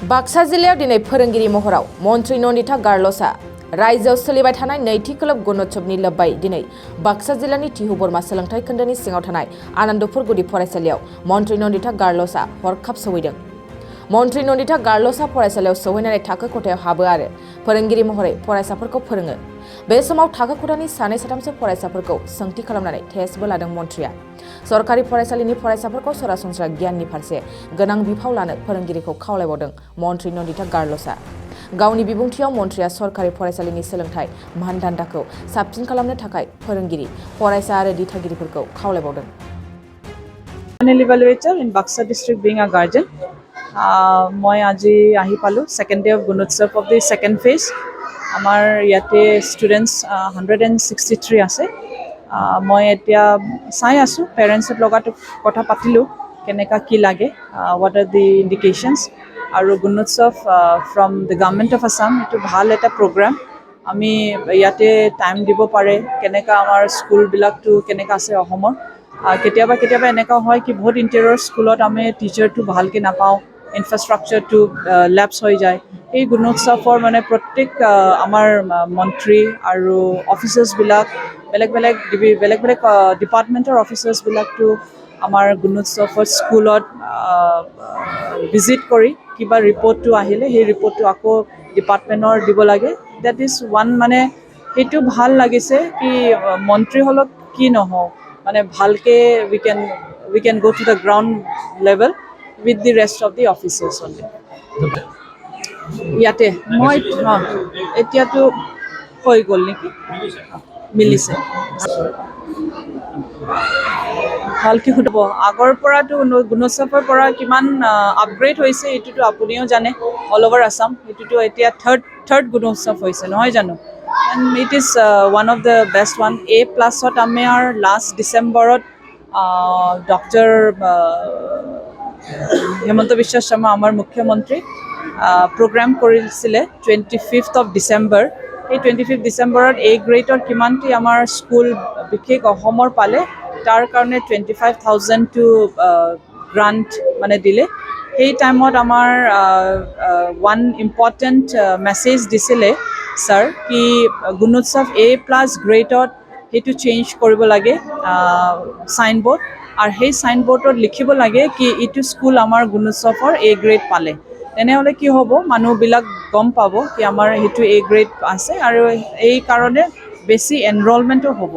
बाक्सा जिल्लायाव दिनै फोरोंगिरि महराव मन्त्रि नन्दिता गार्लसा रायजोआव सोलिबाय थानाय नैथि खोलोब गुणोत्सवनि लोब्बायै दिनै बाक्सा जिल्लानि तिहु बरमा सोलोंथाइ खोन्दोनि सिङाव थानाय आनन्दपुर गुदि फरायसालियाव मन्त्रि नन्दिता गार्लसा हरखाब सौहैदों। मन्त्रि नन्दिता गार्लसा फरायसालियाव सौहैनानै थाखो खथायाव हाबो आरो फोरोंगिरि महरै फरायसाफोरखौ फोरोङो। बे समाव थाखो खथानि सानै साथामसो फरायसाफोरखौ सोंथि खालामनानै टेस्टबो लादों मन्थ्रिया। सरकारि फरायसालिनि फरायसाफोरखौ सरासनस्रा गियाननि फारसे गोनां बिफाव लानो फोरोंगिरिखौ खावलायबावदों मन्त्रि नन्दिता गार्लसा। गावनि बिबुंथियाव मन्थ्रिया सरकारि फरायसालिनि सोलोंथाइ मानदान्दाखौ साबसिन खालामनो थाखाय फोरोंगिरि, फरायसा आरो दिथागिरिफोरखौ खावलायबावदों। Final evaluator in Buxa district being a guardian. মই আজি আহি পালোঁ second day of Gunotsav of the second phase. আমাৰ ইয়াতে students 163 আছে। মই এতিয়া চাই আছোঁ পেৰেণ্টছত লগত কথা পাতিলোঁ কেনেকা কি লাগে, what are the indications আৰু Gunotsav from the government of Assam এইটো ভাল এটা program। আমি ইয়াতে টাইম দিব পাৰে কেনেকা আমাৰ স্কুলবিলাকটো কেনেকা আছে অসমৰ। কেতিয়াবা এনেকা হয় কি বহুত ইণ্টেৰিয়ৰ স্কুলত আমি টিচাৰটো ভালকৈ নাপাওঁ, ইনফ্ৰাষ্ট্ৰাকচাৰটো লেপছ হৈ যায়। এই গুণোৎসৱৰ মানে প্ৰত্যেক আমাৰ মন্ত্ৰী আৰু অফিচাৰ্ছবিলাক বেলেগ ডিপাৰ্টমেণ্টৰ অফিচাৰ্ছবিলাকটো আমাৰ গুণোৎসৱৰ স্কুলত ভিজিট কৰি কিবা ৰিপৰ্টটো আহিলে সেই ৰিপৰ্টটো আকৌ ডিপাৰ্টমেণ্টৰ দিব লাগে। ডেট ইজ ওৱান মানে সেইটো ভাল লাগিছে কি মন্ত্ৰী হ'লক কি নহওঁ মানে ভালকে we can go to the ground level with the rest of the officers only. ইয়াতে মই এতিয়াতো হৈ গ'ল নেকি মিলিছে ভালকৈ সুধিব আগৰ পৰাতো গুণোৎসৱৰ পৰা কিমান আপগ্ৰেড হৈছে এইটোতো আপুনিও জানে অল অভাৰ আছাম। এইটোতো এতিয়া থাৰ্ড গুণোৎসৱ হৈছে নহয় জানো। And it is one of the best one. A+ত আমাৰ লাষ্ট ডিচেম্বৰত ডক্টৰ হিমন্ত বিশ্ব শৰ্মা আমাৰ মুখ্যমন্ত্ৰী প্ৰগ্ৰাম কৰিছিলে 25th of December। এই 25th ডিচেম্বৰত A গ্ৰেডৰ কিমানটি আমাৰ স্কুল বিশেষ অসমৰ পালে তাৰ কাৰণে 25,000 টু গ্ৰাণ্ট মানে দিলে। সেই টাইমত আমাৰ ওৱান ইম্পৰ্টেণ্ট মেছেজ দিছিলে ছাৰ কি গুণোৎসৱ A+ গ্ৰেডত সেইটো চেঞ্জ কৰিব লাগে চাইনবোৰ্ড আৰু সেই চাইনবোৰ্ডত লিখিব লাগে কি এইটো স্কুল আমাৰ গুণোৎসৱৰ A গ্ৰেড পালে। তেনেহ'লে কি হ'ব মানুহবিলাক গম পাব কি আমাৰ সেইটো A গ্ৰেড আছে আৰু এই কাৰণে বেছি এনৰলমেণ্টো হ'ব।